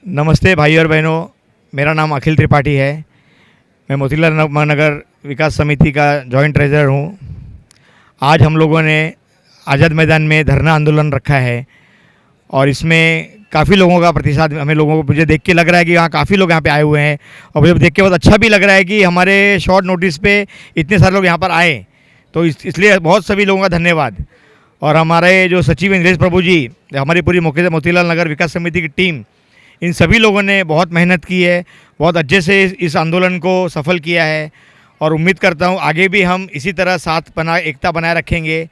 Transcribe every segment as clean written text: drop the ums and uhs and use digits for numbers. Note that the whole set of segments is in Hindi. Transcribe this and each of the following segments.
नमस्ते भाई और बहनों, मेरा नाम अखिल त्रिपाठी है। मैं मोतीलाल नगर विकास समिति का जॉइंट ट्रेजरर हूँ। आज हम लोगों ने आज़ाद मैदान में धरना आंदोलन रखा है और इसमें काफ़ी लोगों का प्रतिसाद हमें लोगों को मुझे देख के लग रहा है कि यहाँ काफ़ी लोग यहाँ पे आए हुए हैं और मुझे देख के बहुत अच्छा भी लग रहा है कि हमारे शॉर्ट नोटिस पे इतने सारे लोग यहाँ पर आए, तो इसलिए बहुत सभी लोगों का धन्यवाद। और हमारे जो सचिव नीलेश प्रभु जी, हमारी पूरी मोतीलाल नगर विकास समिति की टीम, इन सभी लोगों ने बहुत मेहनत की है, बहुत अच्छे से इस आंदोलन को सफल किया है और उम्मीद करता हूँ आगे भी हम इसी तरह एकता बनाए रखेंगे।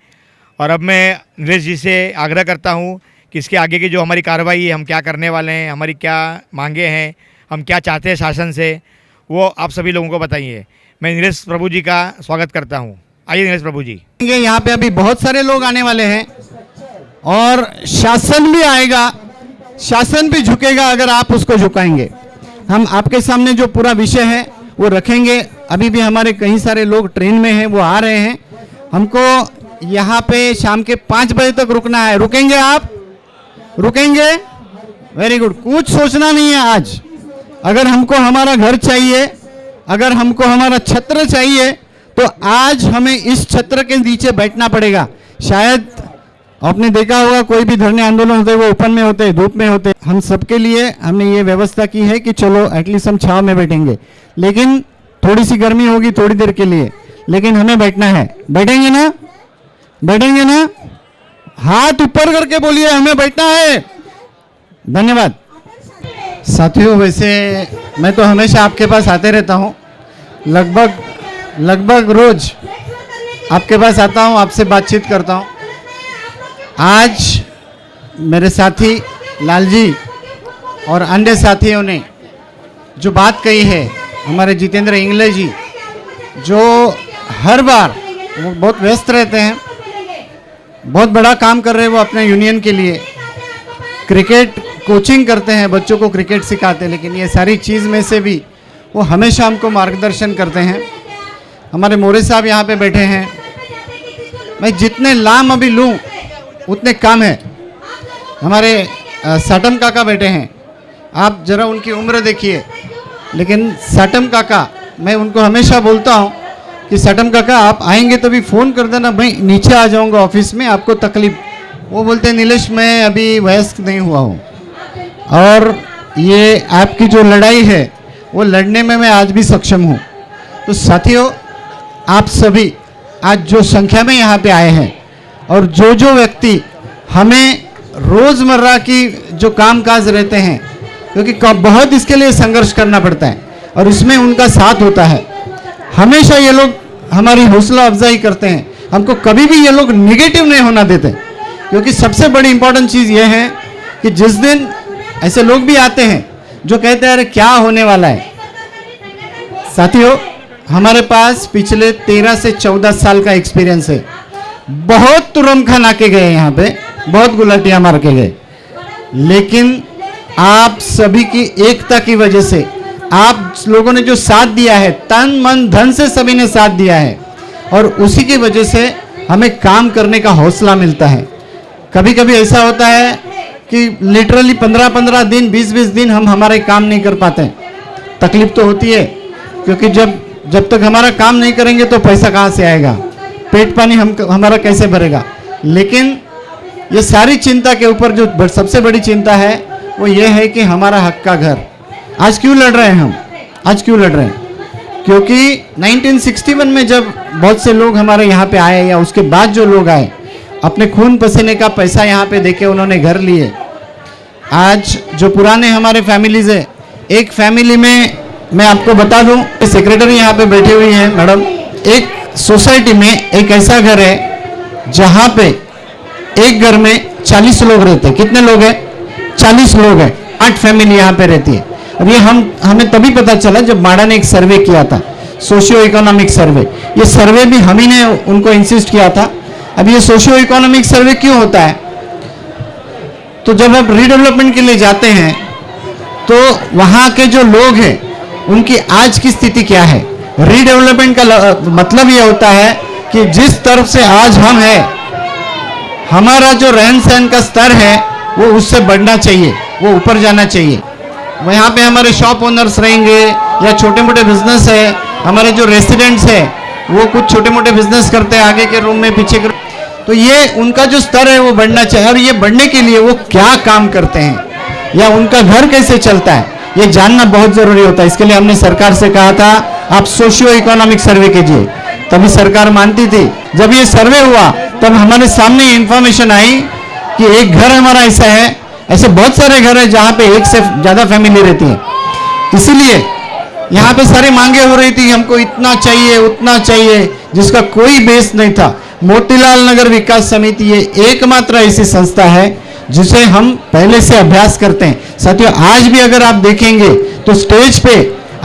और अब मैं नीलेश जी से आग्रह करता हूँ कि इसके आगे की जो हमारी कार्रवाई है, हम क्या करने वाले हैं, हमारी क्या मांगे हैं, हम क्या चाहते हैं शासन से, वो आप सभी लोगों को बताइए। मैं नीलेश प्रभु जी का स्वागत करता हूँ। आइए नीलेश प्रभु जी। यहाँ पे अभी बहुत सारे लोग आने वाले हैं और शासन भी आएगा, शासन भी झुकेगा अगर आप उसको झुकाएंगे। हम आपके सामने जो पूरा विषय है वो रखेंगे। अभी भी हमारे कई सारे लोग ट्रेन में हैं, वो आ रहे हैं। हमको यहाँ पे शाम के 5 बजे तक रुकना है। रुकेंगे आप? रुकेंगे? Very good. कुछ सोचना नहीं है आज। अगर हमको हमारा घर चाहिए, अगर हमको हमारा छत्र चाहिए, तो आज हमें इस छत्र के नीचे बैठना पड़ेगा। शायद आपने देखा होगा कोई भी धरने आंदोलन होते हैं वो ओपन में होते हैं, धूप में होते हैं। हम सबके लिए हमने ये व्यवस्था की है कि चलो एटलीस्ट हम छांव में बैठेंगे, लेकिन थोड़ी सी गर्मी होगी थोड़ी देर के लिए, लेकिन हमें बैठना है। बैठेंगे ना? बैठेंगे ना? हाथ ऊपर करके बोलिए, हमें बैठना है। धन्यवाद साथियों। वैसे मैं तो हमेशा आपके पास आते रहता हूँ, लगभग रोज आपके पास आता हूँ, आपसे बातचीत करता हूँ। आज मेरे साथी लाल जी और अन्य साथियों ने जो बात कही है, हमारे जितेंद्र इंगले जी जो हर बार वो बहुत व्यस्त रहते हैं, बहुत बड़ा काम कर रहे हैं वो अपने यूनियन के लिए। क्रिकेट कोचिंग करते हैं, बच्चों को क्रिकेट सिखाते हैं, लेकिन ये सारी चीज़ में से भी वो हमेशा हमको मार्गदर्शन करते हैं। हमारे मोरे साहब यहाँ पे बैठे हैं। मैं जितने नाम अभी लूँ उतने काम है। हमारे साटम काका बैठे हैं, आप जरा उनकी उम्र देखिए, लेकिन साटम काका, मैं उनको हमेशा बोलता हूँ कि साटम काका आप आएंगे तो भी फ़ोन कर देना, मैं नीचे आ जाऊँगा ऑफिस में, आपको तकलीफ। वो बोलते हैं नीलेश मैं अभी वयस्क नहीं हुआ हूँ, और ये आपकी जो लड़ाई है वो लड़ने में मैं आज भी सक्षम हूँ। तो साथियों, आप सभी आज जो संख्या में यहाँ पे आए हैं और जो व्यक्ति हमें रोज़मर्रा की जो कामकाज रहते हैं, क्योंकि बहुत इसके लिए संघर्ष करना पड़ता है और इसमें उनका साथ होता है, हमेशा ये लोग हमारी हौसला अफजाई करते हैं। हमको कभी भी ये लोग निगेटिव नहीं होना देते, क्योंकि सबसे बड़ी इंपॉर्टेंट चीज़ ये है कि जिस दिन ऐसे लोग भी आते हैं जो कहते हैं अरे क्या होने वाला है। साथियों, हमारे पास पिछले 13 से 14 साल का एक्सपीरियंस है। बहुत तुरम खाना के गए यहाँ पे, बहुत गुलाटियाँ मार के गए, लेकिन आप सभी की एकता की वजह से, आप लोगों ने जो साथ दिया है, तन मन धन से सभी ने साथ दिया है, और उसी की वजह से हमें काम करने का हौसला मिलता है। कभी कभी ऐसा होता है कि लिटरली 15-15 दिन 20-20 दिन हम हमारे काम नहीं कर पाते। तकलीफ तो होती है, क्योंकि जब तक हमारा काम नहीं करेंगे तो पैसा कहाँ से आएगा, पेट पानी हमारा कैसे भरेगा। लेकिन ये सारी चिंता के ऊपर जो सबसे बड़ी चिंता है वो ये है कि हमारा हक का घर। आज क्यों लड़ रहे हैं हम? आज क्यों लड़ रहे हैं? क्योंकि 1961 में जब बहुत से लोग हमारे यहाँ पे आए, या उसके बाद जो लोग आए, अपने खून पसीने का पैसा यहाँ पे देके उन्होंने घर लिए। आज जो पुराने हमारे फैमिलीज है, एक फैमिली में मैं आपको बता दूं, सेक्रेटरी यहाँ पे बैठी हुई है मैडम, एक सोसाइटी में एक ऐसा घर है जहाँ पे एक घर में 40 लोग रहते हैं। कितने लोग हैं? 40 लोग हैं। 8 फैमिली यहाँ पे रहती है। अब ये हमें तभी पता चला जब माड़ा ने एक सर्वे किया था, सोशियो इकोनॉमिक सर्वे। ये सर्वे भी हम ही ने उनको इंसिस्ट किया था। अब ये सोशियो इकोनॉमिक सर्वे क्यों होता है? तो जब आप रीडेवलपमेंट के लिए जाते हैं तो वहाँ के जो लोग हैं उनकी आज की स्थिति क्या है। रीडेवलपमेंट का मतलब ये होता है कि जिस तरफ से आज हम हैं, हमारा जो रहन सहन का स्तर है वो उससे बढ़ना चाहिए, वो ऊपर जाना चाहिए। यहाँ पे हमारे शॉप ओनर्स रहेंगे या छोटे मोटे बिजनेस है, हमारे जो रेसिडेंट्स है वो कुछ छोटे मोटे बिजनेस करते हैं आगे के रूम में पीछे के, तो ये उनका जो स्तर है वो बढ़ना चाहिए। और ये बढ़ने के लिए वो क्या काम करते हैं या उनका घर कैसे चलता है ये जानना बहुत जरूरी होता है। इसके लिए हमने सरकार से कहा था आप सोशियो इकोनॉमिक सर्वे कीजिए, तभी सरकार मानती थी। जब ये सर्वे हुआ तब हमारे सामने इंफॉर्मेशन आई कि एक घर हमारा ऐसा है, ऐसे बहुत सारे घर है जहाँ पे एक से ज़्यादा फैमिली रहती है। इसीलिए यहाँ पे सारी मांगे हो रही थी, हमको इतना चाहिए उतना चाहिए, जिसका कोई बेस नहीं था। मोतीलाल नगर विकास समिति ये एकमात्र ऐसी संस्था है जिसे हम पहले से अभ्यास करते हैं। साथियों, आज भी अगर आप देखेंगे तो स्टेज पे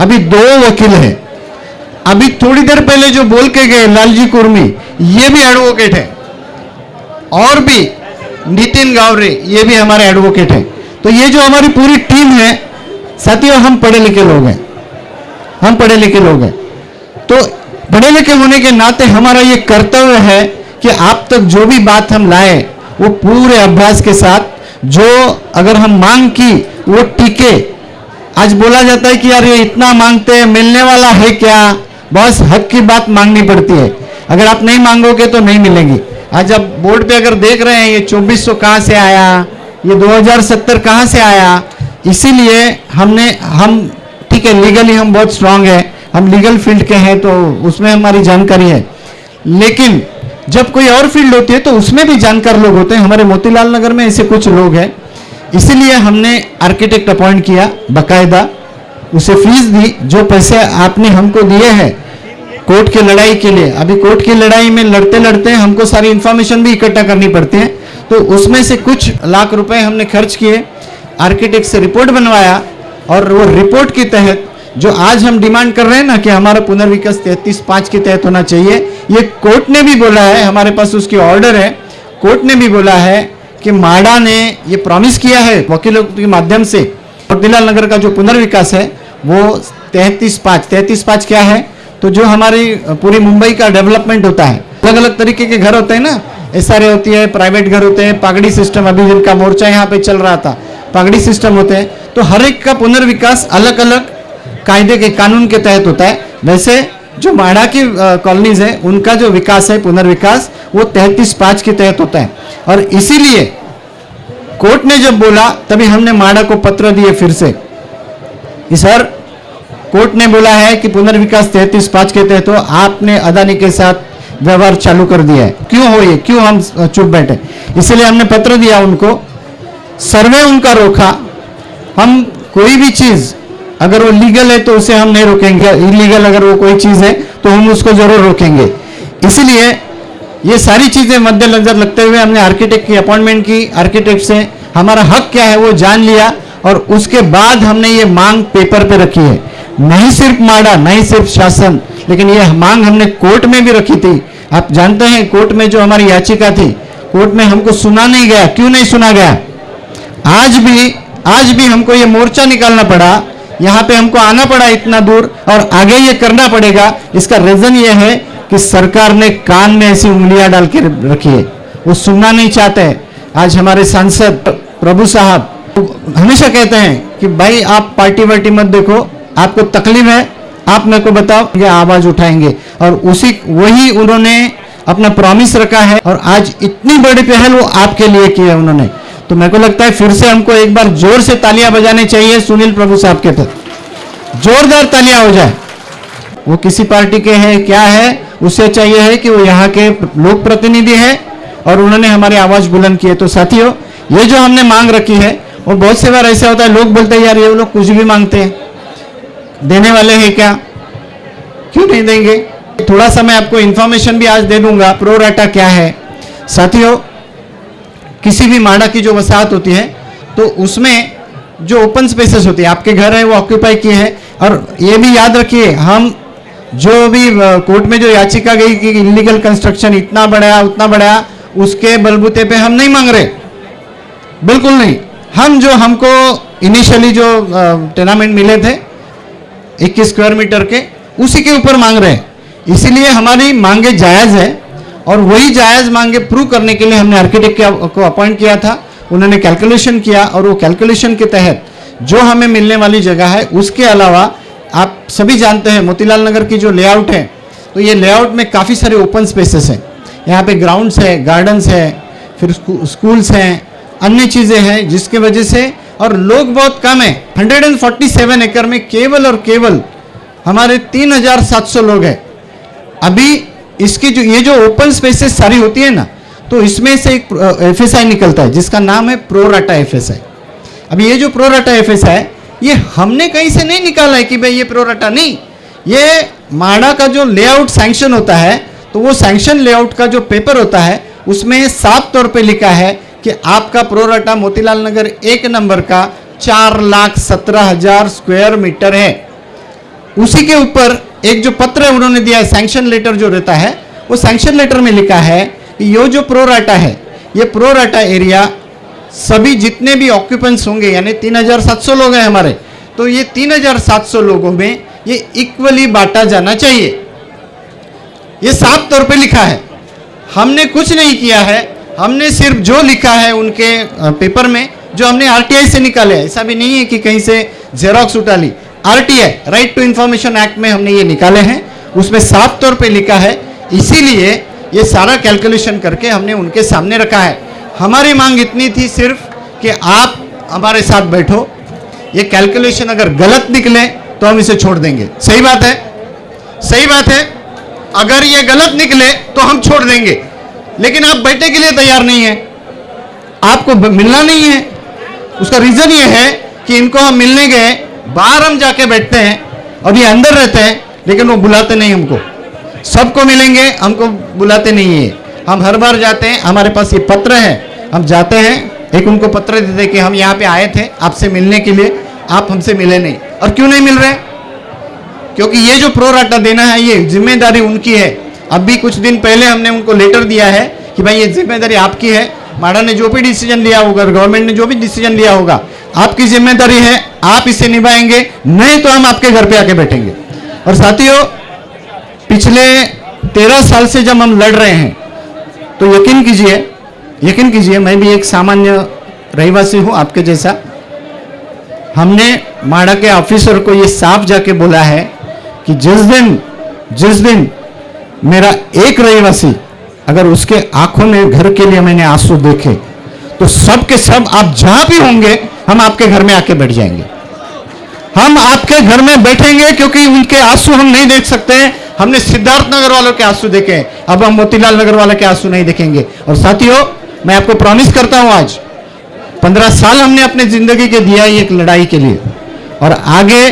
अभी 2 वकील हैं। अभी थोड़ी देर पहले जो बोल के गए लालजी कुर्मी, ये भी एडवोकेट है, और भी नितिन गावरे, ये भी हमारे एडवोकेट हैं। तो ये जो हमारी पूरी टीम है साथियों, हम पढ़े लिखे लोग हैं, हम पढ़े लिखे लोग हैं। तो पढ़े लिखे होने के नाते हमारा ये कर्तव्य है कि आप तक जो भी बात हम लाए वो पूरे अभ्यास के साथ, जो अगर हम मांग की वो टिके। आज बोला जाता है कि यार ये इतना मांगते हैं, मिलने वाला है क्या, बस हक की बात मांगनी पड़ती है। अगर आप नहीं मांगोगे तो नहीं मिलेंगी। आज आप बोर्ड पे अगर देख रहे हैं ये 2400 कहाँ से आया, ये 2070 कहाँ से आया, इसीलिए हम ठीक है लीगली हम बहुत स्ट्रांग है, हम लीगल फील्ड के हैं तो उसमें हमारी जानकारी है, लेकिन जब कोई और फील्ड होती है तो उसमें भी जानकार लोग होते हैं। हमारे मोतीलाल नगर में ऐसे कुछ लोग हैं, इसीलिए हमने आर्किटेक्ट अपॉइंट किया, बाकायदा उसे फीस दी। जो पैसे आपने हमको दिए हैं कोर्ट की लड़ाई के लिए, अभी कोर्ट की लड़ाई में लड़ते लड़ते हमको सारी इंफॉर्मेशन भी इकट्ठा करनी पड़ती है, तो उसमें से कुछ लाख रुपए हमने खर्च किए, आर्किटेक्ट से रिपोर्ट बनवाया, और वो रिपोर्ट के तहत जो आज हम डिमांड कर रहे हैं ना कि हमारा पुनर्विकास 33(5) के तहत होना चाहिए, ये कोर्ट ने भी बोला है, हमारे पास उसकी ऑर्डर है। कोर्ट ने भी बोला है कि माडा ने ये प्रॉमिस किया है वकीलों के माध्यम से, मोतीलाल नगर का जो पुनर्विकास है वो 33(5) क्या है, तो जो हमारी पूरी मुंबई का डेवलपमेंट होता है, अलग अलग तरीके के घर होते हैं ना, SRA होती है, प्राइवेट घर होते हैं, पागड़ी सिस्टम, अभी जिनका मोर्चा यहाँ पे चल रहा था, पागड़ी सिस्टम होते हैं, तो हर एक का पुनर्विकास अलग अलग कायदे के कानून के तहत होता है। वैसे जो माडा की कॉलोनीज है उनका जो विकास है पुनर्विकास वो 33(5) के तहत होता है। और इसीलिए कोर्ट ने जब बोला तभी हमने माडा को पत्र दिए फिर से कि सर कोर्ट ने बोला है कि पुनर्विकास 33(5) के तहत हो, आपने अदानी के साथ व्यवहार चालू कर दिया है, क्यों हो ये, क्यों हम चुप बैठे। इसलिए हमने पत्र दिया उनको, सर्वे उनका रोका। हम कोई भी चीज अगर वो लीगल है तो उसे हम नहीं रोकेंगे, इलीगल अगर वो कोई चीज है तो हम उसको जरूर रोकेंगे। इसलिए ये सारी चीजें मद्देनजर रखते हुए हमने आर्किटेक्ट की अपॉइंटमेंट की, आर्किटेक्ट से हमारा हक क्या है वो जान लिया, और उसके बाद हमने ये मांग पेपर पे रखी है। नहीं सिर्फ माडा, नहीं सिर्फ शासन, लेकिन ये मांग हमने कोर्ट में भी रखी थी। आप जानते हैं कोर्ट में जो हमारी याचिका थी, कोर्ट में हमको सुना नहीं गया। क्यों नहीं सुना गया? आज भी हमको ये मोर्चा निकालना पड़ा, यहाँ पे हमको आना पड़ा इतना दूर, और आगे ये करना पड़ेगा। इसका रीजन ये है कि सरकार ने कान में ऐसी उंगलियां डाल के रखी है, वो सुनना नहीं चाहते। आज हमारे सांसद प्रभु साहब हमेशा कहते हैं कि भाई आप पार्टी वार्टी मत देखो, आपको तकलीफ है आप मेरे को बताओ, ये आवाज उठाएंगे। और वही उन्होंने अपना प्रॉमिस रखा है, और आज इतनी बड़ी पहल वो आपके लिए की है उन्होंने। तो मेरे को लगता है फिर से हमको एक बार जोर से तालियां बजानी चाहिए सुनील प्रभु साहब के तहत, जोरदार तालियां हो जाए। वो किसी पार्टी के हैं क्या है, उससे चाहिए है कि वो यहाँ के लोक प्रतिनिधि है और उन्होंने हमारी आवाज बुलंद की है। तो साथियों, ये जो हमने मांग रखी है, और बहुत से बार ऐसा होता है लोग बोलते हैं यार ये लोग कुछ भी मांगते हैं, देने वाले हैं क्या, क्यों नहीं देंगे। थोड़ा सा मैं आपको इंफॉर्मेशन भी आज दे दूंगा प्रो राटा क्या है। साथियों, किसी भी माडा की जो वसाहत होती है तो उसमें जो ओपन स्पेसेस होती है, आपके घर है वो ऑक्यूपाई किए हैं। और ये भी याद रखिए, हम जो भी कोर्ट में जो याचिका गई कि इलीगल कंस्ट्रक्शन इतना बढ़ाया उतना बढ़ाया, उसके बलबूते पे हम नहीं मांग रहे, बिल्कुल नहीं। हम जो हमको इनिशियली जो टेनामेंट मिले थे 21 स्क्वायर मीटर के, उसी के ऊपर मांग रहे हैं। इसीलिए हमारी मांगे जायज़ है, और वही जायज़ मांगे प्रूव करने के लिए हमने आर्किटेक्ट को अपॉइंट किया था। उन्होंने कैलकुलेशन किया, और वो कैलकुलेशन के तहत जो हमें मिलने वाली जगह है। उसके अलावा आप सभी जानते हैं मोतीलाल नगर की जो लेआउट है, तो ये लेआउट में काफ़ी सारे ओपन स्पेसेस हैं। यहाँ पे ग्राउंड्स है, गार्डन्स है, फिर स्कूल्स हैं, अन्य चीज़ें हैं, जिसके वजह से, और लोग बहुत कम है। 147 एकड़ में केवल और केवल हमारे 3700 लोग हैं। अभी इसकी जो ये जो ओपन स्पेसेस सारी होती है ना, तो इसमें से एक FSI निकलता है जिसका नाम है प्रो राटा FSI। अभी ये जो प्रो राटा FSI ये हमने कहीं से नहीं निकाला है कि भाई ये प्रो राटा, नहीं, ये माड़ा का जो लेआउट सैंक्शन होता है, तो वो सैंक्शन लेआउट का जो पेपर होता है उसमें साफ तौर पे लिखा है कि आपका प्रो राटा मोतीलाल नगर 1 नंबर का 4,17,000 स्क्वायर मीटर है। उसी के ऊपर एक जो पत्र उन्होंने दिया है, सैंक्शन लेटर जो रहता है, वो सैंक्शन लेटर में लिखा है कि ये जो प्रो राटा है, ये प्रो राटा एरिया सभी जितने भी ऑक्यूपेंट्स होंगे, यानी 3,700 लोग हैं हमारे, तो ये 3,700 लोगों में ये इक्वली बांटा जाना चाहिए। ये साफ तौर पे लिखा है, हमने कुछ नहीं किया है, हमने सिर्फ जो लिखा है उनके पेपर में, जो हमने RTI से निकाले है। ऐसा भी नहीं है कि कहीं से जेरोक्स उठा ली, RTI right to information act में हमने ये निकाले हैं, उसमें साफ तौर पे लिखा है। इसीलिए ये सारा कैलकुलेशन करके हमने उनके सामने रखा है। हमारी मांग इतनी थी सिर्फ कि आप हमारे साथ बैठो, ये कैलकुलेशन अगर गलत निकले तो हम इसे छोड़ देंगे। सही बात है, सही बात है। अगर ये गलत निकले तो हम छोड़ देंगे, लेकिन आप बैठने के लिए तैयार नहीं है, आपको मिलना नहीं है। उसका रीजन ये है कि इनको हम मिलने गए, बाहर हम जाके बैठते हैं और ये अंदर रहते हैं, लेकिन वो बुलाते नहीं हमको। सबको मिलेंगे, हमको बुलाते नहीं है। हम हर बार जाते हैं, हमारे पास ये पत्र है, हम जाते हैं, एक उनको पत्र देते कि हम यहाँ पे आए थे आपसे मिलने के लिए, आप हमसे मिले नहीं। और क्यों नहीं मिल रहे? क्योंकि ये जो प्रो राटा देना है ये जिम्मेदारी उनकी है। अब भी कुछ दिन पहले हमने उनको लेटर दिया है कि भाई ये जिम्मेदारी आपकी है, माड़ा ने जो भी डिसीजन लिया होगा, गवर्नमेंट ने जो भी डिसीजन लिया होगा, आपकी जिम्मेदारी है, आप इसे निभाएंगे, नहीं तो हम आपके घर पे आके बैठेंगे। और साथियों, पिछले 13 साल से जब हम लड़ रहे हैं, तो यकीन कीजिए मैं भी एक सामान्य रहवासी हूं आपके जैसा। हमने माड़ा के ऑफिसर को ये साफ जाके बोला है कि जिस दिन मेरा एक रहवासी अगर उसके आंखों में घर के लिए मैंने आंसू देखे, तो सब के सब आप जहां भी होंगे हम आपके घर में आके बैठ जाएंगे, हम आपके घर में बैठेंगे, क्योंकि उनके आंसू हम नहीं देख सकते हैं। हमने सिद्धार्थ नगर वालों के आंसू देखे, अब हम मोतीलाल नगर वालों के आंसू नहीं देखेंगे। और साथियों, मैं आपको प्रॉमिस करता हूं, आज 15 साल हमने अपने जिंदगी के दिया है एक लड़ाई के लिए, और आगे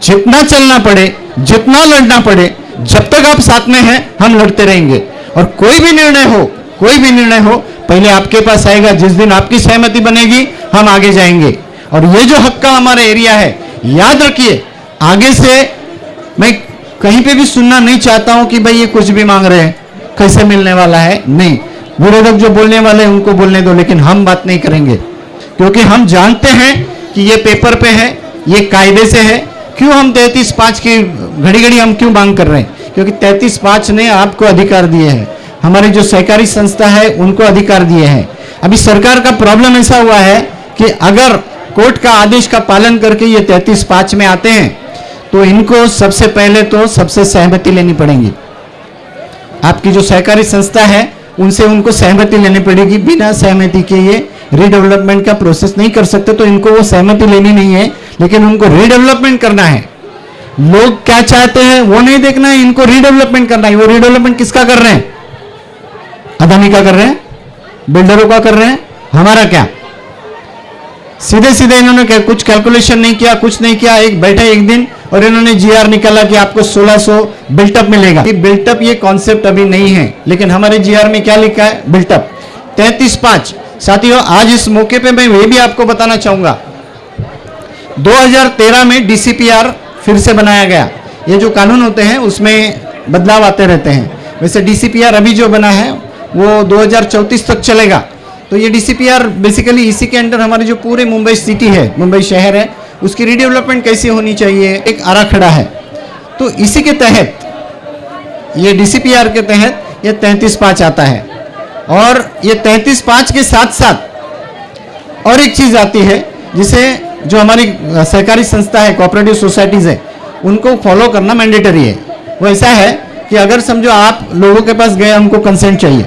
जितना चलना पड़े, जितना लड़ना पड़े, जब तक आप साथ में हैं हम लड़ते रहेंगे। और कोई भी निर्णय हो पहले आपके पास आएगा, जिस दिन आपकी सहमति बनेगी हम आगे जाएंगे। और ये जो हक का हमारा एरिया है, याद रखिए, आगे से मैं कहीं पे भी सुनना नहीं चाहता हूं कि भाई ये कुछ भी मांग रहे हैं, कैसे मिलने वाला है। नहीं, विरोधक जो बोलने वाले हैं उनको बोलने दो, लेकिन हम बात नहीं करेंगे, क्योंकि हम जानते हैं कि ये पेपर पे है, ये कायदे से है। क्यों हम 33/5 की घड़ी हम क्यों मांग कर रहे हैं? क्योंकि 33/5 ने आपको अधिकार दिए हैं, हमारी जो सहकारी संस्था है उनको अधिकार दिए हैं। अभी सरकार का प्रॉब्लम ऐसा हुआ है कि अगर कोर्ट का आदेश का पालन करके ये 33/5 में आते हैं, तो इनको सबसे पहले तो सबसे सहमति लेनी पड़ेगी। आपकी जो सहकारी संस्था है उनसे उनको सहमति लेनी पड़ेगी। बिना सहमति के ये रीडेवलपमेंट का प्रोसेस नहीं कर सकते, तो इनको वो सहमति लेनी नहीं है, लेकिन उनको रीडेवलपमेंट करना है। लोग क्या चाहते हैं वो नहीं देखना है, इनको रीडेवलपमेंट करना है। वो रीडेवलपमेंट किसका कर रहे हैं? अदानी का कर रहे हैं, बिल्डरों का कर रहे हैं, हमारा क्या? सीधे सीधे इन्होंने कुछ कैलकुलेशन नहीं किया, कुछ नहीं किया, एक बैठे एक दिन और इन्होंने GR निकाला कि आपको 1600 बिल्टअप मिलेगा। बिल्टअप ये कॉन्सेप्ट अभी नहीं है, लेकिन हमारे GR में क्या लिखा है? बिल्टअप 33/5। साथियों, आज इस मौके पे मैं ये भी आपको बताना चाहूंगा, 2013 में DCPR फिर से बनाया गया। ये जो कानून होते हैं उसमें बदलाव आते रहते हैं। वैसे DCPR अभी जो बना है वो 2034 तक चलेगा। तो ये DCPR बेसिकली इसी के अंडर हमारी जो पूरे मुंबई सिटी है, मुंबई शहर है, उसकी रीडेवलपमेंट कैसी होनी चाहिए, एक आराखड़ा है। तो इसी के तहत ये DCPR के तहत ये 33/5 आता है। और ये 33/5 के साथ साथ और एक चीज आती है जिसे जो हमारी सहकारी संस्था है, कोऑपरेटिव सोसाइटीज़ है, उनको फॉलो करना मैंडेटरी है। वो ऐसा है कि अगर समझो आप लोगों के पास गए, हमको कंसेंट चाहिए,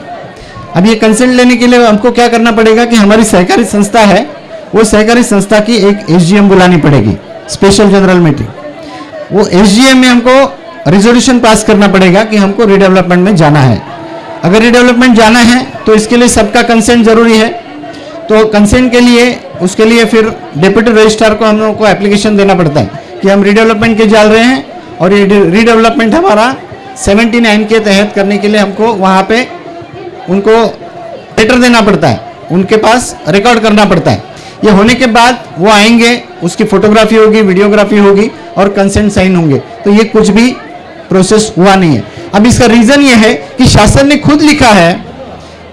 अब ये कंसेंट लेने के लिए हमको क्या करना पड़ेगा कि हमारी सहकारी संस्था है, वो सहकारी संस्था की एक एसजीएम बुलानी पड़ेगी, स्पेशल जनरल मीटिंग। वो एसजीएम में हमको रिजोल्यूशन पास करना पड़ेगा कि हमको रीडेवलपमेंट में जाना है। अगर रीडेवलपमेंट जाना है तो इसके लिए सबका कंसेंट जरूरी है। तो कंसेंट के लिए, उसके लिए फिर डिप्टी रजिस्ट्रार को हम लोगों को एप्लीकेशन देना पड़ता है कि हम रीडेवलपमेंट के जा रहे हैं, और ये रीडेवलपमेंट हमारा 79 के तहत करने के लिए हमको वहाँ पे उनको लेटर देना पड़ता है, उनके पास रिकॉर्ड करना पड़ता है। ये होने के बाद वो आएंगे, उसकी फोटोग्राफी होगी, वीडियोग्राफी होगी और कंसेंट साइन होंगे। तो ये कुछ भी प्रोसेस हुआ नहीं है। अब इसका रीजन ये है कि शासन ने खुद लिखा है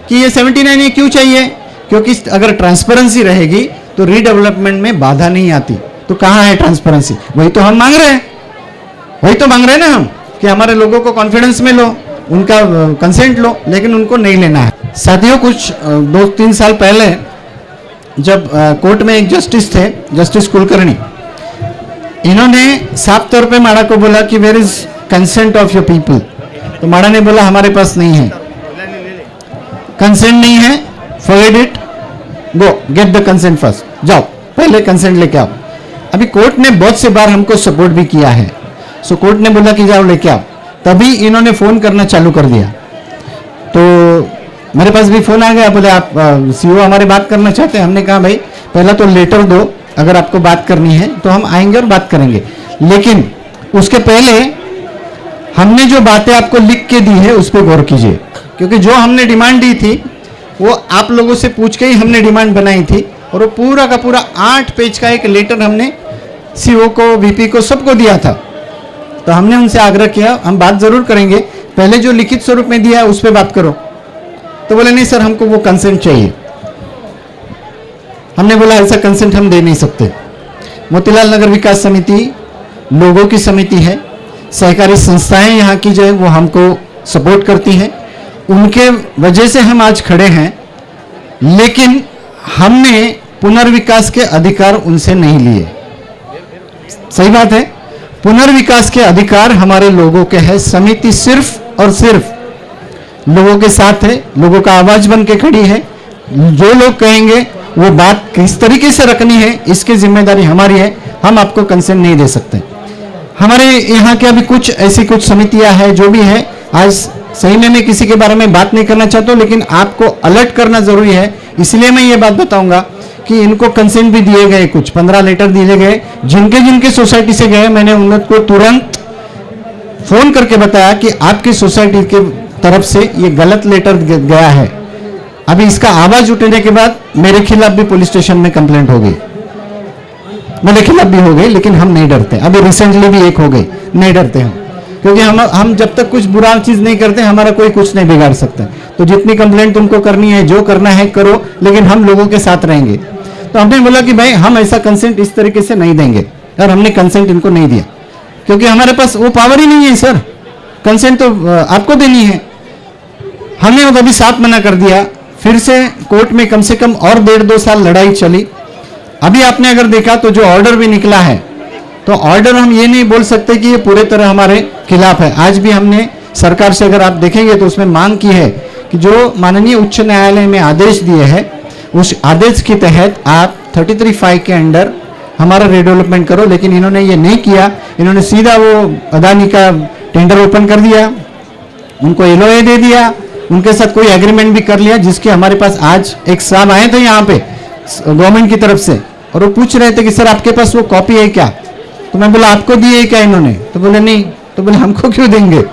कि ये 79 ये क्यों चाहिए, क्योंकि अगर ट्रांसपेरेंसी रहेगी तो रीडेवलपमेंट में बाधा नहीं आती। तो कहाँ है ट्रांसपेरेंसी? वही तो हम मांग रहे हैं, वही तो मांग रहे हैं ना हम, कि हमारे लोगों को कॉन्फिडेंस में लो, उनका कंसेंट लो, लेकिन उनको नहीं लेना है। साथियों, कुछ 2-3 साल पहले जब कोर्ट में एक जस्टिस थे, जस्टिस कुलकर्णी, इन्होंने साफ तौर पे माड़ा को बोला कि where is consent of your people. तो माड़ा ने बोला हमारे पास नहीं है, कंसेंट नहीं है, forget it, go get the consent first, जाओ पहले कंसेंट लेके आओ। अभी कोर्ट ने बहुत से बार हमको सपोर्ट भी किया है, सो कोर्ट ने बोला कि जाओ लेके आओ, तभी इन्होंने फोन करना चालू कर दिया। तो मेरे पास भी फोन आ गया, बोले आप सीओ हमारे बात करना चाहते हैं। हमने कहा भाई पहला तो लेटर दो, अगर आपको बात करनी है तो हम आएंगे और बात करेंगे, लेकिन उसके पहले हमने जो बातें आपको लिख के दी है उस पर गौर कीजिए, क्योंकि जो हमने डिमांड दी थी वो आप लोगों से पूछ के ही हमने डिमांड बनाई थी, और वो पूरा का पूरा 8 पेज का एक लेटर हमने सीओ को, वीपी को, सबको दिया था। तो हमने उनसे आग्रह किया हम बात जरूर करेंगे, पहले जो लिखित स्वरूप में दिया है उस पर बात करो। तो बोले नहीं सर, हमको वो कंसेंट चाहिए। हमने बोला ऐसा कंसेंट हम दे नहीं सकते। मोतीलाल नगर विकास समिति लोगों की समिति है, सहकारी संस्थाएं यहाँ की जो है वो हमको सपोर्ट करती हैं, उनके वजह से हम आज खड़े हैं, लेकिन हमने पुनर्विकास के अधिकार उनसे नहीं लिए। सही बात है, पुनर्विकास के अधिकार हमारे लोगों के हैं। समिति सिर्फ और सिर्फ लोगों के साथ है, लोगों का आवाज बन के खड़ी है। जो लोग कहेंगे वो बात किस तरीके से रखनी है, इसकी जिम्मेदारी हमारी है। हम आपको कंसेंट नहीं दे सकते। हमारे यहाँ के अभी कुछ ऐसी कुछ समितियां हैं जो भी है, आज सही में मैं किसी के बारे में बात नहीं करना चाहता हूँ, लेकिन आपको अलर्ट करना जरूरी है। इसलिए मैं ये बात बताऊंगा कि इनको कंसेंट भी दिए गए, कुछ 15 लेटर दिए गए। जिनके जिनके सोसाइटी से गए, मैंने उनको तुरंत फोन करके बताया कि आपकी सोसाइटी के तरफ से ये गलत लेटर गया है। अभी इसका आवाज उठने के बाद मेरे खिलाफ भी पुलिस स्टेशन में कंप्लेंट हो गई, मेरे खिलाफ भी हो गई, लेकिन हम नहीं डरते। अभी रिसेंटली भी एक हो गई, नहीं डरते हम, क्योंकि हम जब तक कुछ बुरा चीज नहीं करते हमारा कोई कुछ नहीं बिगाड़ सकता। तो जितनी कंप्लेंट तुमको करनी है, जो करना है करो, लेकिन हम लोगों के साथ रहेंगे। तो हमने बोला कि भाई हम ऐसा कंसेंट इस तरीके से नहीं देंगे, और हमने कंसेंट इनको नहीं दिया, क्योंकि हमारे पास वो पावर ही नहीं है सर। कंसेंट तो आपको देनी है। हमने वो अभी साफ मना कर दिया। फिर से कोर्ट में कम से कम और 1.5-2 साल लड़ाई चली। अभी आपने अगर देखा तो जो ऑर्डर भी निकला है, तो ऑर्डर हम ये नहीं बोल सकते कि ये पूरे तरह हमारे खिलाफ है। आज भी हमने सरकार से, अगर आप देखेंगे तो उसमें मांग की है कि जो माननीय उच्च न्यायालय में आदेश दिए हैं, उस आदेश के तहत आप 33(5) के अंडर हमारा रिडेवलपमेंट करो। लेकिन इन्होंने ये नहीं किया, इन्होंने सीधा वो अदानी का टेंडर ओपन कर दिया, उनको एलओए दे दिया, उनके साथ कोई एग्रीमेंट भी कर लिया, जिसके हमारे पास आज एक साहब आए थे यहाँ पे गवर्नमेंट की तरफ से, और वो पूछ रहे थे कि सर आपके पास वो कॉपी है क्या? तो मैं बोला आपको दी है क्या इन्होंने? तो बोले नहीं। तो बोले हमको क्यों देंगे,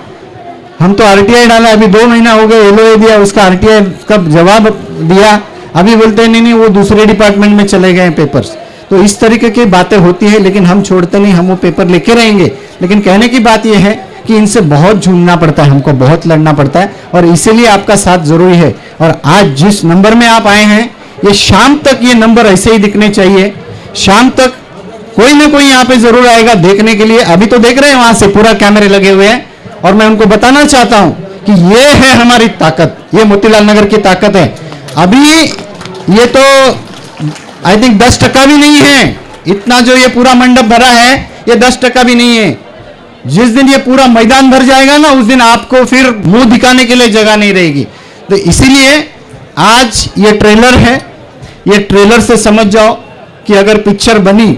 हम तो आरटीआई डाला, अभी 2 महीना हो गए, एलओए दिया, उसका आरटीआई का जवाब दिया, अभी बोलते हैं नहीं वो दूसरे डिपार्टमेंट में चले गए पेपर्स। तो इस तरीके की बातें होती है, लेकिन हम छोड़ते नहीं, हम वो पेपर लेके रहेंगे। लेकिन कहने की बात यह है कि इनसे बहुत झूलना पड़ता है, हमको बहुत लड़ना पड़ता है, और इसीलिए आपका साथ जरूरी है। और आज जिस नंबर में आप आए हैं, ये शाम तक ये नंबर ऐसे ही दिखने चाहिए। शाम तक कोई ना कोई यहाँ पे जरूर आएगा देखने के लिए। अभी तो देख रहे हैं वहां से पूरा कैमरे लगे हुए हैं, और मैं उनको बताना चाहता हूं कि ये है हमारी ताकत, ये मोतीलाल नगर की ताकत है। अभी ये तो आई थिंक 10% भी नहीं है, इतना जो ये पूरा मंडप भरा है ये 10% भी नहीं है। जिस दिन ये पूरा मैदान भर जाएगा ना उस दिन आपको फिर मुंह दिखाने के लिए जगह नहीं रहेगी। तो इसीलिए आज ये ट्रेलर है, ये ट्रेलर से समझ जाओ कि अगर पिक्चर बनी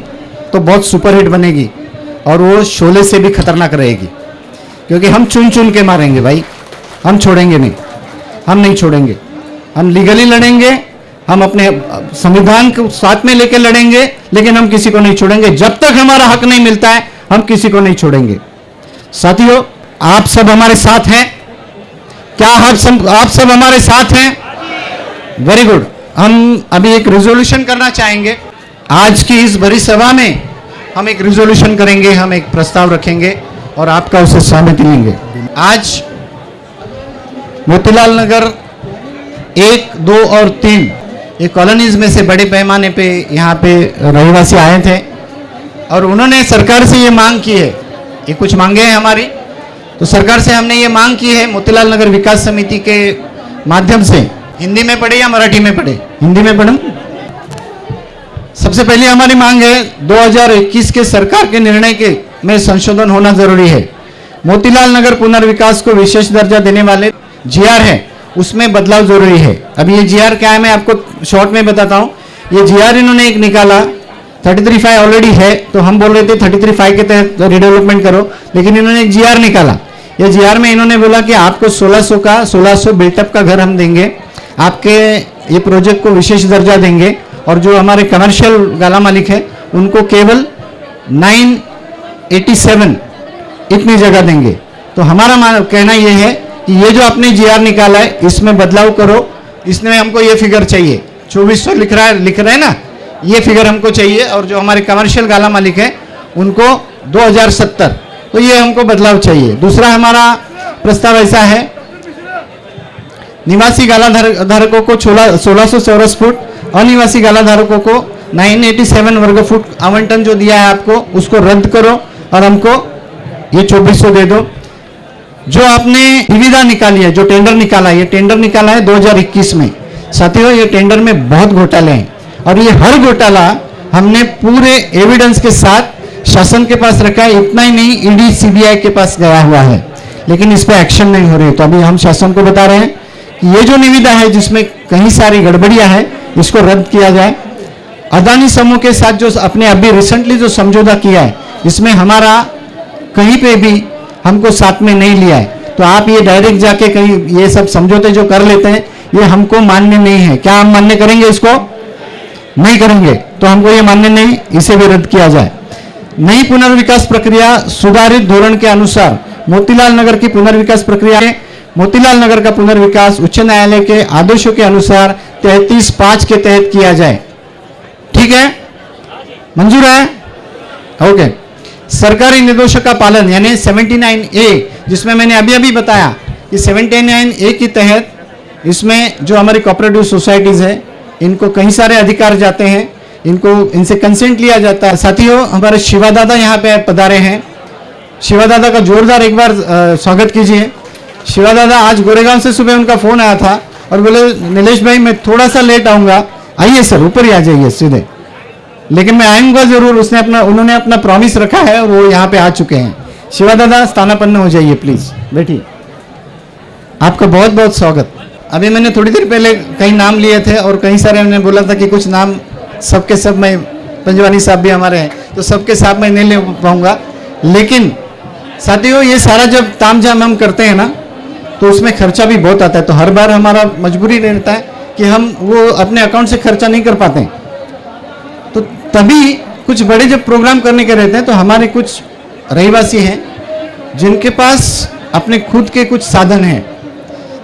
तो बहुत सुपरहिट बनेगी और वो शोले से भी खतरनाक रहेगी, क्योंकि हम चुन चुन के मारेंगे भाई, हम छोड़ेंगे नहीं, हम नहीं छोड़ेंगे, हम लीगली लड़ेंगे, हम अपने संविधान को साथ में लेकर लड़ेंगे, लेकिन हम किसी को नहीं छोड़ेंगे। जब तक हमारा हक नहीं मिलता है हम किसी को नहीं छोड़ेंगे। साथियों, आप सब हमारे साथ हैं क्या? आप सब हमारे साथ हैं? Very good. हम अभी एक रिजोल्यूशन करना चाहेंगे। आज की इस बड़ी सभा में हम एक रिजोल्यूशन करेंगे, हम एक प्रस्ताव रखेंगे और आपका उसे सहमति लेंगे। आज मोतीलाल नगर 1, 2 और 3 ये कॉलोनीज में से बड़े पैमाने पे यहाँ पे रहवासी आए थे और उन्होंने सरकार से ये मांग की है, ये कुछ मांगे हैं हमारी, तो सरकार से हमने ये मांग की है मोतीलाल नगर विकास समिति के माध्यम से। हिंदी में पढ़े या मराठी में पढ़े? हिंदी में पढ़ूं? सबसे पहले हमारी मांग है 2021 के सरकार के निर्णय के में संशोधन होना जरूरी है। मोतीलाल नगर पुनर्विकास को विशेष दर्जा देने वाले जीआर है उसमें बदलाव जरूरी है। अभी ये जीआर क्या है मैं आपको शॉर्ट में बताता हूँ। ये जीआर इन्होंने एक निकाला, 33(5) ऑलरेडी है, तो हम बोल रहे थे 33(5) के तहत रिडेवलपमेंट करो, लेकिन इन्होंने एक जीआर निकाला। ये जीआर में इन्होंने बोला कि आपको 1600 बिल्टअप का घर हम देंगे, आपके ये प्रोजेक्ट को विशेष दर्जा देंगे और जो हमारे कमर्शियल गाला मालिक है उनको केवल 987 इतनी जगह देंगे। तो हमारा कहना ये है कि ये जो आपने जीआर निकाला है इसमें बदलाव करो, इसमें हमको ये फिगर चाहिए, 2400 लिख रहा है ना, ये फिगर हमको चाहिए और जो हमारे कमर्शियल गाला मालिक है उनको 2070, तो ये हमको बदलाव चाहिए। दूसरा हमारा प्रस्ताव ऐसा है, निवासी गाला धारकों को 1600 चौरस फुट, अनिवासी गाला धारकों को 987 वर्ग फुट आवंटन जो दिया है आपको उसको रद्द करो और हमको ये 2400 दे दो। जो आपने निविदा निकाली है, जो टेंडर निकाला है, ये टेंडर निकाला है 2021 में। साथियों, ये टेंडर में बहुत घोटाले हैं और ये हर घोटाला हमने पूरे एविडेंस के साथ शासन के पास रखा है। इतना ही नहीं, ईडी सीबीआई के पास गया हुआ है, लेकिन इस पे एक्शन नहीं हो रही। तो अभी हम शासन को बता रहे हैं कि ये जो निविदा है जिसमें कई सारी गड़बड़ियां हैं इसको रद्द किया जाए। अदानी समूह के साथ जो अपने अभी रिसेंटली जो समझौता किया है इसमें हमारा कहीं पे भी हमको साथ में नहीं लिया है, तो आप ये डायरेक्ट जाके कहीं ये सब समझौते जो कर लेते हैं ये हमको मान्य नहीं है। क्या हम मान्य करेंगे? इसको नहीं करेंगे, तो हमको ये मान्य नहीं, इसे भी रद्द किया जाए। नई पुनर्विकास प्रक्रिया सुधारित धोरण के अनुसार मोतीलाल नगर की पुनर्विकास प्रक्रिया है। मोतीलाल नगर का पुनर्विकास उच्च न्यायालय के आदेशों के अनुसार 33(5) के तहत किया जाए। ठीक है, मंजूर है? ओके। सरकारी निर्देशों का पालन यानी 79A, जिसमें मैंने अभी बताया कि 79A के तहत इसमें जो हमारी कोऑपरेटिव सोसाइटीज है इनको कई सारे अधिकार जाते हैं, इनसे कंसेंट लिया जाता है। साथियों, हमारे शिवा दादा यहाँ पे पधारे हैं। शिवा दादा का जोरदार एक बार स्वागत कीजिए। शिवा दादा, आज गोरेगांव से सुबह उनका फोन आया था और बोले नीलेश भाई मैं थोड़ा सा लेट आऊँगा। आइए सर, ऊपर ही आ जाइए सीधे, लेकिन मैं आऊँगा जरूर। उन्होंने अपना प्रॉमिस रखा है और वो यहाँ पे आ चुके हैं। शिवा दादा स्थानापन्न हो जाइए प्लीज, बैठिए। आपका बहुत बहुत स्वागत। अभी मैंने थोड़ी देर पहले कई नाम लिए थे और कई सारे हमने बोला था कि कुछ नाम सबके सब मैं, पंजवानी साहब भी हमारे हैं, तो सबके साथ मैं नहीं ले पाऊँगा। लेकिन साथियों, ये सारा जब तामझाम हम करते हैं ना तो उसमें खर्चा भी बहुत आता है, तो हर बार हमारा मजबूरी रहता है कि हम वो अपने अकाउंट से खर्चा नहीं कर पाते हैं। तो तभी कुछ बड़े जब प्रोग्राम करने के रहते हैं तो हमारे कुछ रहवासी हैं जिनके पास अपने खुद के कुछ साधन हैं,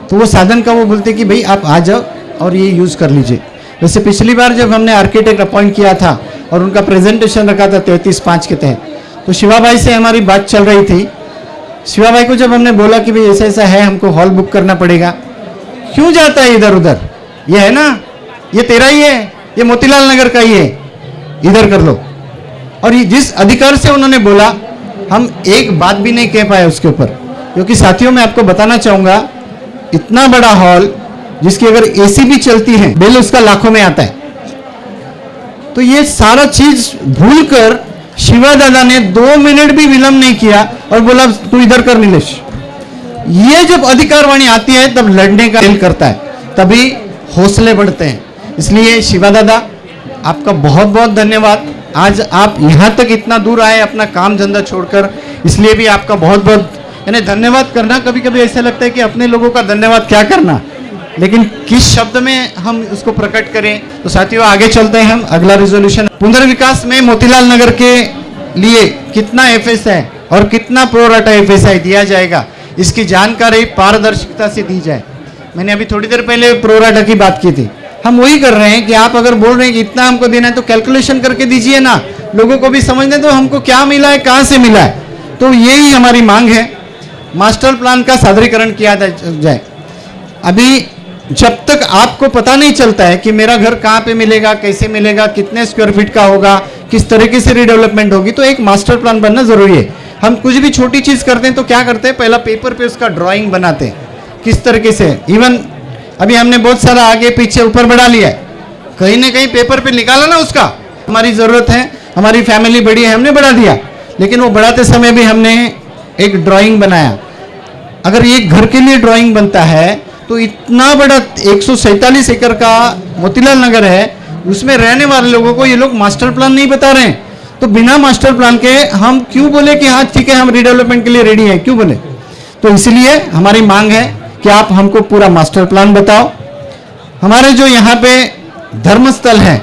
तो वो साधन का वो बोलते कि भाई आप आ जाओ और ये यूज़ कर लीजिए। वैसे पिछली बार जब हमने आर्किटेक्ट अपॉइंट किया था और उनका प्रेजेंटेशन रखा था 33(5) के तहत, तो शिवा भाई से हमारी बात चल रही थी। शिवा भाई को जब हमने बोला कि भाई ऐसा ऐसा है, हमको हॉल बुक करना पड़ेगा, क्यों जाता है इधर उधर, ये है ना, ये तेरा ही है, ये मोतीलाल नगर का ही है, इधर कर लो। और ये जिस अधिकार से उन्होंने बोला, हम एक बात भी नहीं कह पाए उसके ऊपर, क्योंकि साथियों मैं आपको बताना चाहूँगा, इतना बड़ा हॉल जिसकी अगर एसी भी चलती है बिल उसका लाखों में आता है। तो ये सारा चीज भूलकर शिवा दादा ने 2 मिनट भी विलंब नहीं किया और बोला तू इधर कर नीलेश। ये जब अधिकारवाणी आती है तब लड़ने का दिल करता है, तभी हौसले बढ़ते हैं। इसलिए शिवा दादा आपका बहुत बहुत धन्यवाद। आज आप यहाँ तक इतना दूर आए अपना काम धंधा छोड़कर, इसलिए भी आपका बहुत बहुत यानी धन्यवाद करना। कभी कभी ऐसा लगता है कि अपने लोगों का धन्यवाद क्या करना, लेकिन किस शब्द में हम उसको प्रकट करें। तो साथियों आगे चलते हैं हम। अगला रिजोल्यूशन, पुनर्विकास में मोतीलाल नगर के लिए कितना एफएस है और कितना प्रोराटा एफएसआई दिया जाएगा, इसकी जानकारी पारदर्शिता से दी जाए। मैंने अभी थोड़ी देर पहले प्रोराटा की बात की थी, हम वही कर रहे हैं कि आप अगर बोल रहे हैं कि इतना हमको देना है तो कैलकुलेशन करके दीजिए ना, लोगों को भी समझने दो हमको क्या मिला है, कहाँ से मिला है। तो यही हमारी मांग है, मास्टर प्लान का सादरीकरण किया जाए। अभी जब तक आपको पता नहीं चलता है कि मेरा घर कहाँ पे मिलेगा, कैसे मिलेगा, कितने स्क्वायर फीट का होगा, किस तरीके से रीडेवलपमेंट होगी, तो एक मास्टर प्लान बनना जरूरी है। हम कुछ भी छोटी चीज करते हैं तो क्या करते हैं, पहला पेपर पे उसका ड्राइंग बनाते हैं किस तरीके से। इवन अभी हमने बहुत सारा आगे पीछे ऊपर बढ़ा लिया है, कहीं ना कहीं पेपर पे निकाला ना उसका। हमारी जरूरत है, हमारी फैमिली बड़ी है, हमने बढ़ा दिया, लेकिन वो बढ़ाते समय भी हमने एक ड्राइंग बनाया। अगर एक घर के लिए ड्राइंग बनता है तो इतना बड़ा 147 एकड़ का मोतीलाल नगर है, उसमें रहने वाले लोगों को ये लोग मास्टर प्लान नहीं बता रहे हैं। तो बिना मास्टर प्लान के हम क्यों बोले कि हाँ ठीक है हम रीडेवलपमेंट के लिए रेडी हैं, क्यों बोले। तो इसलिए हमारी मांग है कि आप हमको पूरा मास्टर प्लान बताओ। हमारे जो यहाँ पे धर्मस्थल है,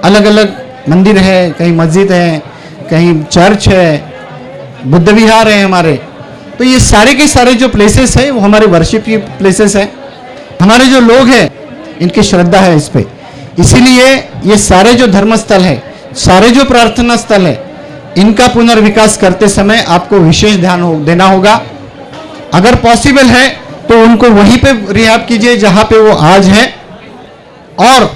अलग अलग मंदिर है, कहीं मस्जिद है, कहीं चर्च है, बुद्ध विहार है हमारे, तो ये सारे के सारे जो प्लेसेस है वो हमारे वर्शिप की प्लेसेस है। हमारे जो लोग हैं इनकी श्रद्धा है इस पे, इसीलिए ये सारे जो धर्मस्थल है, सारे जो प्रार्थना स्थल है, इनका पुनर्विकास करते समय आपको विशेष ध्यान देना होगा। अगर पॉसिबल है तो उनको वहीं पे रिहाब कीजिए जहां पे वो आज है, और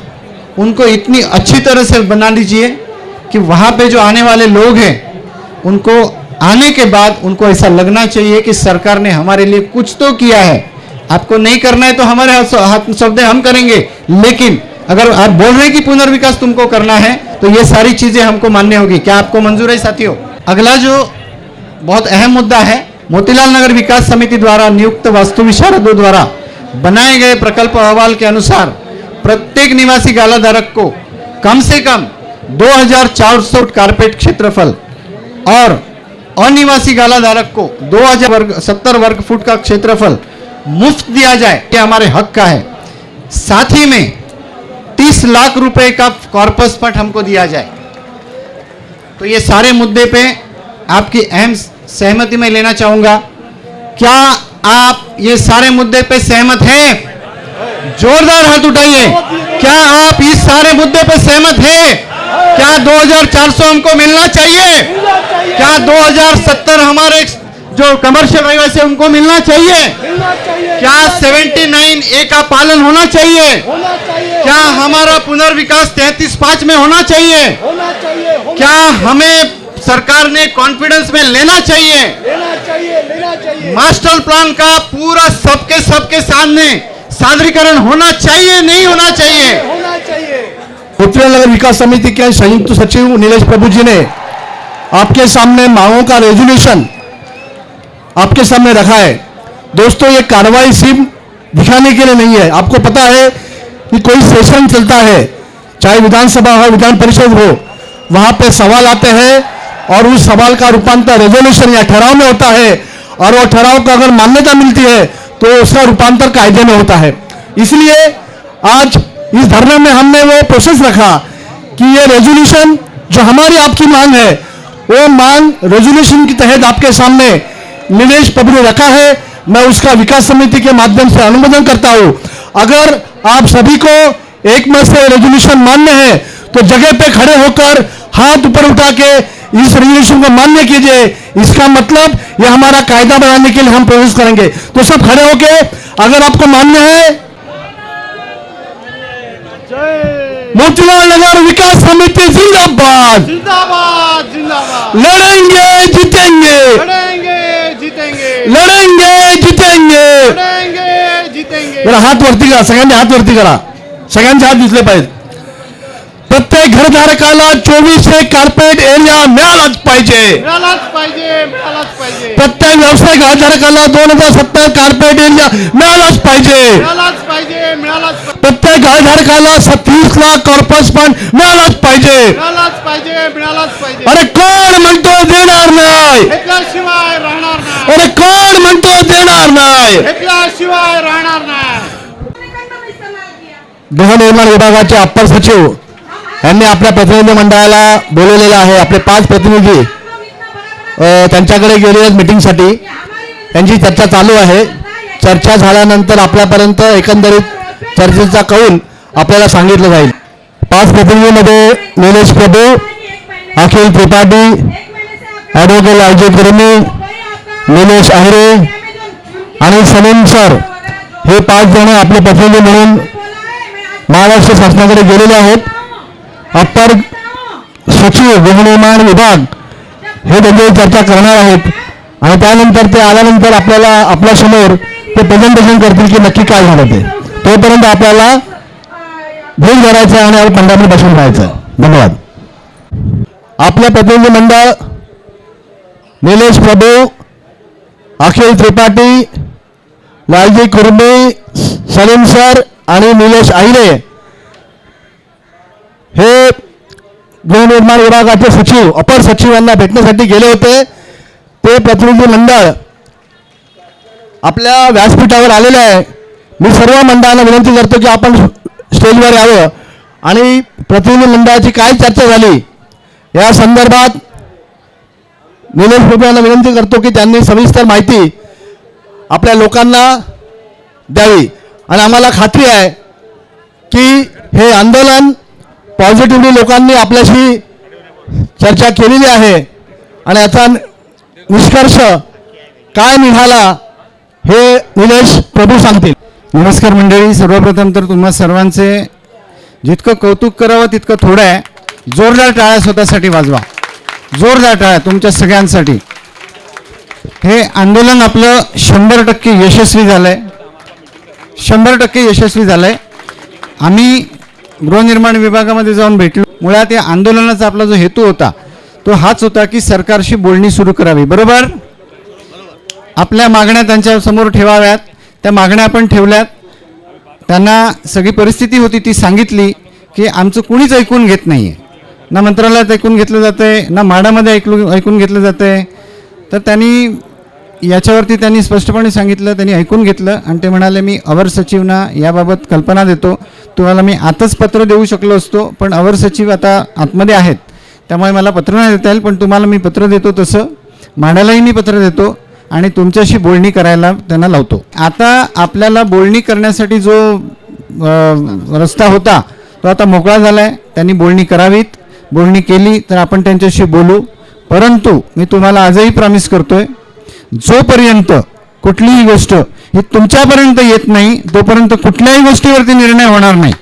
उनको इतनी अच्छी तरह से बना लीजिए कि वहां पे जो आने वाले लोग हैं उनको आने के बाद उनको ऐसा लगना चाहिए कि सरकार ने हमारे लिए कुछ तो किया है। आपको नहीं करना है तो हमारे हाथ शब्द हम करेंगे, लेकिन अगर आप बोल रहे हैं कि पुनर्विकास तुमको करना है तो ये सारी चीजें हमको माननी होगी। क्या आपको मंजूर है साथियों? अगला जो बहुत अहम मुद्दा है, मोतीलाल नगर विकास समिति द्वारा नियुक्त वास्तु विशारदों द्वारा बनाए गए प्रकल्प अहवाल के अनुसार प्रत्येक निवासी गालाधारक को कम से कम 2400 कारपेट क्षेत्रफल और अनिवासी गालाधारक को 2070 वर्ग फुट का क्षेत्रफल मुफ्त दिया जाए, ये हमारे हक का है। साथ ही में 30 लाख रुपए का कॉर्पस फंड हमको दिया जाए। तो ये सारे मुद्दे पे आपकी अहम सहमति में लेना चाहूंगा। क्या आप ये सारे मुद्दे पे सहमत हैं? जोरदार हाथ उठाइए। क्या आप इस सारे मुद्दे पे सहमत हैं? क्या 2400 हमको मिलना चाहिए? क्या 2070 हमारे जो कमर्शियल हाईवे है उनको मिलना चाहिए? क्या 79A का पालन होना चाहिए? क्या हमारा पुनर्विकास 33/5 में होना चाहिए? क्या हमें सरकार ने कॉन्फिडेंस में लेना चाहिए? मास्टर प्लान का पूरा सबके सामने सादरीकरण होना चाहिए, नहीं होना चाहिए? मोतीलाल नगर विकास समिति के संयुक्त सचिव नीलेश प्रभु जी ने आपके सामने मांगों का रेजोल्यूशन आपके सामने रखा है। दोस्तों, ये कार्रवाई सिर्फ दिखाने के लिए नहीं है। आपको पता है कि कोई सेशन चलता है, चाहे विधानसभा हो, विधान परिषद हो, वहां पे सवाल आते हैं और उस सवाल का रूपांतर रेजोल्यूशन या ठहराव में होता है, और वो ठहराव को अगर मान्यता मिलती है तो उसका रूपांतर कायदे में होता है। इसलिए आज इस धरने में हमने वो प्रोसेस रखा कि ये रेजोल्यूशन जो हमारी आपकी मांग है, वो मांग रेजोल्यूशन के तहत आपके सामने नीलेश प्रभु ने रखा है। मैं उसका विकास समिति के माध्यम से अनुमोदन करता हूं। अगर आप सभी को एक मत से रेजोल्यूशन मान्य है तो जगह पे खड़े होकर हाथ ऊपर उठा के इस रेजोल्यूशन को मान्य कीजिए। इसका मतलब यह हमारा कायदा बनाने के लिए हम प्रोसेस करेंगे। तो सब खड़े होके अगर आपको मान्य है, मोतीलाल नगर विकास समिति जिंदाबाद, जिंदाबाद जिंदाबाद। लड़ेंगे जीतेंगे, लड़ेंगे जीतेंगे, लड़ेंगे जीतेंगे, लड़ेंगे जीतेंगे। जरा हात वरती करा, सगळ्यांनी हात वरती करा, सगळ्यांचे हात दिसले पाहिजे। प्रत्येक घरधारकाला 2400 कार्पेट एरिया मिळालाच पाहिजे. प्रत्येक व्यावसायिक घरधारकाला 2070 कार्पेट एरिया मिळालाच पाहिजे. प्रत्येक घरधारकाला 27 लाख कॉर्पस फंड मिळालाच पाहिजे. अरे कोण म्हणतो देणार नाही? अरे कोण म्हणतो देणार नाही? गृहनिर्माण विभागाचे अप्पर सचिव यांनी आपल्या प्रतिनिधी मंडळाला बोलवलेलं आहे. आपले 5 प्रतिनिधी त्यांच्याकडे गेले आहेत मीटिंगसाठी. त्यांची चर्चा चालू आहे. चर्चा झाल्यानंतर आपल्यापर्यंत एकंदरीत चर्चेचा कौल आपल्याला सांगितलं जाईल. 5 प्रतिनिधीमध्ये निलेश प्रभू, अखिल त्रिपाठी, ॲडव्होकेट लालजी कुर्मी, निलेश अहिरे आणि सलीम सर हे 5 जण आपले प्रतिनिधी म्हणून महाराष्ट्र शासनाकडे गेलेले आहेत. अप्पर सचिव गृहनिर्माण विभाग हे त्यांची चर्चा करणार आहेत आणि त्यानंतर ते आल्यानंतर आपल्याला आपल्यासमोर ते प्रेझेंटेशन करतील की नक्की काय झालं ते. तोपर्यंत आपल्याला भेट करायचं आणि आपण पंधरा बसून राहायचं. धन्यवाद. आपलं प्रतिनिधी मंडळ निलेश प्रभू, अखिल त्रिपाठी, लालजी कुर्मी, सलीम सर आणि निलेश अहिरे हे गृहनिर्माण विभागाचे सचिव अपर सचिव यांना भेटण्यासाठी गेले होते. ते प्रतिनिधी मंडळ आपल्या व्यासपीठावर आलेले आहे. मी सर्व मंडळांना विनंती करतो की आपण स्टेजवर यावं आणि प्रतिनिधी मंडळाची काय चर्चा झाली या संदर्भात निलेश प्रभू यांना विनंती करतो की त्यांनी सविस्तर माहिती आपल्या लोकांना द्यावी. आणि आम्हाला खात्री आहे की हे आंदोलन पॉझिटिव्हली लोकांनी आपल्याशी चर्चा केलेली आहे आणि याचा निष्कर्ष काय निघाला हे निलेश प्रभू सांगतील. नमस्कार मंडळी. सर्वप्रथम तर तुम्हा सर्वांचे जितकं कौतुक करावं तितकं थोडं आहे. जोरदार टाळ्या स्वतःसाठी वाजवा. जोरदार टाळ्या तुमच्या सगळ्यांसाठी. हे आंदोलन आपलं 100% यशस्वी झालं आहे. 100% यशस्वी झालं आहे. आम्ही गृहनिर्माण विभागामध्ये जाऊन भेटलो. मुळात या आंदोलनाचा आपला जो हेतू होता तो हाच होता की सरकारशी बोलणी सुरू करावी. बरोबर. आपल्या मागण्या त्यांच्या समोर ठेवाव्यात. त्या मागण्या आपण ठेवल्यात. त्यांना सगळी परिस्थिती होती ती सांगितली की आमचं कुणीच ऐकून घेत नाही आहे. ना मंत्रालयात ऐकून घेतलं जातं आहे, ना म्हाडामध्ये ऐकून घेतलं जातं आहे. तर त्यांनी याच्यावरती त्यांनी स्पष्टपणे सांगितलं. त्यांनी ऐकून घेतलं आणि ते म्हणाले मी अवर सचिवना याबाबत कल्पना देतो. तुम्हाला मी आताच पत्र देऊ शकलो असतो पण अवर सचिव आता आतमध्ये आहेत त्यामुळे मला पत्र नाही देता येईल. पण तुम्हाला मी पत्र देतो तसं म्हाडालाही मी पत्र देतो आणि तुमच्याशी बोलणी करायला त्यांना लावतो. आता आपल्याला बोलणी करण्यासाठी जो रस्ता होता तो आता मोकळा झाला आहे. त्यांनी बोलणी करावीत. बोलणी केली तर आपण त्यांच्याशी बोलू. परंतु मी तुम्हाला आजही प्रॉमिस करतोय जोपर्यंत कुठलीही गोष्ट ही तुमच्यापर्यंत येत नाही तोपर्यंत कुठल्याही गोष्टीवरती निर्णय होणार नाही.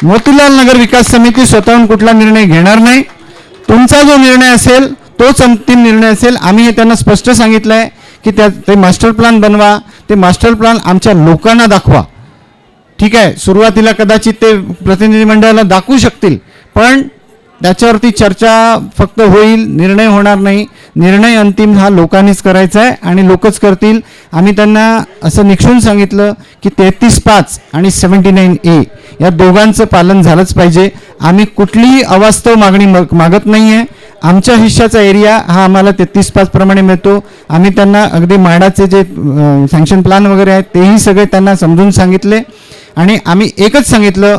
मोतीलाल नगर विकास समिती स्वतःहून कुठला निर्णय घेणार नाही. तुमचा जो निर्णय असेल तोच अंतिम निर्णय असेल. आम्ही हे त्यांना स्पष्ट सांगितलं आहे की ते मास्टर प्लॅन बनवा. ते मास्टर प्लॅन आमच्या लोकांना दाखवा. ठीक आहे. सुरुवातीला कदाचित ते प्रतिनिधी मंडळाला दाखवू शकतील पण त्याच्यावरती चर्चा फक्त होईल, निर्णय होणार नाही. निर्णय अंतिम हा लोकांनीच करायचा आहे आणि लोकच करतील. आम्ही त्यांना असं निक्षून सांगितलं की 33(5) आणि 79A या दोघांचं पालन झालंच पाहिजे. आम्ही कुठलीही अवास्तव मागणी मागत नाही आहे. आमच्या हिश्श्याचा एरिया हा आम्हाला 33(5) प्रमाणे मिळतो. आम्ही त्यांना अगदी म्हाडाचे जे सँक्शन प्लॅन वगैरे आहेत तेही सगळे त्यांना समजून सांगितले आणि आम्ही एकच सांगितलं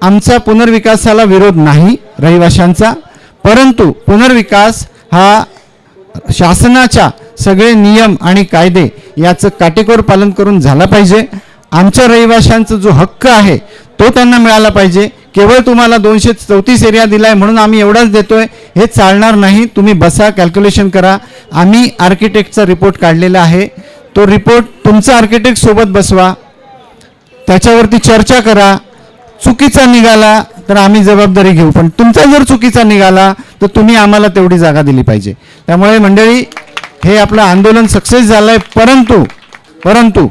आमचा पुनर्विकासाला विरोध नाही रहिवाशांचा, परंतु पुनर्विकास हा शासनाच्या सगळे नियम आणि कायदे याचं काटेकोर पालन करून झाला पाहिजे. आमच्या रहिवाशांचा जो हक्क आहे तो त्यांना मिळाला पाहिजे. केवळ तुम्हाला 234 एरिया दिलाय म्हणून आम्ही एवढाच देतोय हे चालणार नाही. तुम्ही बसा, कॅल्क्युलेशन करा. आम्ही आर्किटेक्टचा रिपोर्ट काढलेला आहे. तो रिपोर्ट तुमचा आर्किटेक्ट सोबत बसवा, त्याच्यावरती चर्चा करा. चुकीचा निघाला तर आम्ही जबाबदारी घेऊ पण तुमचा जर चुकीचा निघाला तर तुम्ही आम्हाला तेवढी जागा दिली पाहिजे. त्यामुळे मंडळी हे आपलं आंदोलन सक्सेस झालंय. परंतु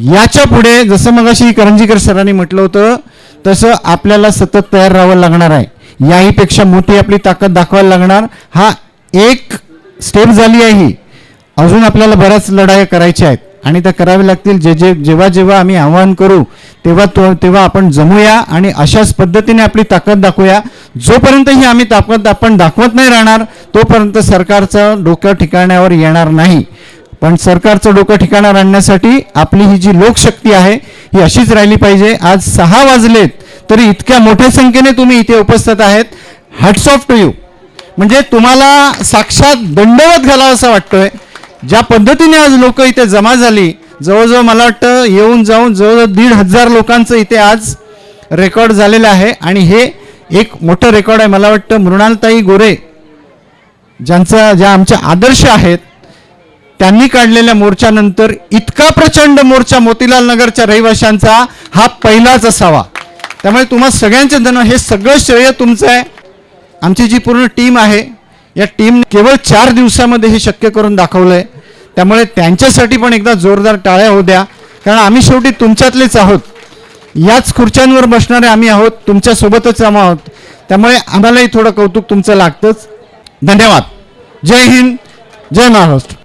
याच्या पुढे जसं मगाशी करंजीकर सरांनी म्हटलं होतं तसं आपल्याला सतत तयार राहावं लागणार आहे. याहीपेक्षा मोठी आपली ताकद दाखवायला लागणार. हा एक स्टेप झाली आहे ही, अजून आपल्याला बऱ्याच लढाई करायच्या आहेत आणि त्या कराव्या लागतील. जेव्हा जेव्हा आम्ही आव्हान करू तेव्हा आपण जमूया आणि अशाच पद्धतीने आपली ताकद दाखवूया. जोपर्यंत ही आम्ही ताकद आपण दाखवत नाही राहणार तोपर्यंत सरकारचं डोकं ठिकाण्यावर येणार नाही. पण सरकारचं डोकं ठिकाणावर आणण्यासाठी आपली ही जी लोकशक्ती आहे ही अशीच राहिली पाहिजे. आज 6 वाजलेत तरी इतक्या मोठ्या संख्येने तुम्ही इथे उपस्थित आहेत. Hats off to you. म्हणजे तुम्हाला साक्षात दंडवत घालावं असं वाटतोय. ज्या पद्धतीने आज लोक इथे जमा झाली, जवळजवळ मला वाटतं येऊन जाऊन जवळजवळ 1,500 लोकांचं इथे आज रेकॉर्ड झालेलं आहे. आणि हे एक मोठं रेकॉर्ड आहे. मला वाटतं मृणालताई गोरे ज्या आमच्या आदर्श आहेत त्यांनी काढलेल्या मोर्चानंतर इतका प्रचंड मोर्चा मोतीलाल नगरच्या रहिवाशांचा हा पहिलाच असावा. त्यामुळे तुम्हा सगळ्यांचे धन्यवाद. हे सगळं श्रेय तुमचं आहे. आमची जी पूर्ण टीम आहे या टीमने केवळ 4 दिवसामध्ये हे शक्य करून दाखवलंय. त्यामुळे त्यांच्यासाठी पण एकदा जोरदार टाळ्या होऊ द्या. कारण आम्ही शेवटी तुमच्यातलेच आहोत. याच खुर्च्यांवर बसणारे आम्ही आहोत, तुमच्यासोबतच आहोत. त्यामुळे आम्हालाही थोडं कौतुक तुमचं लागतंच. धन्यवाद. जय हिंद, जय महाराष्ट्र.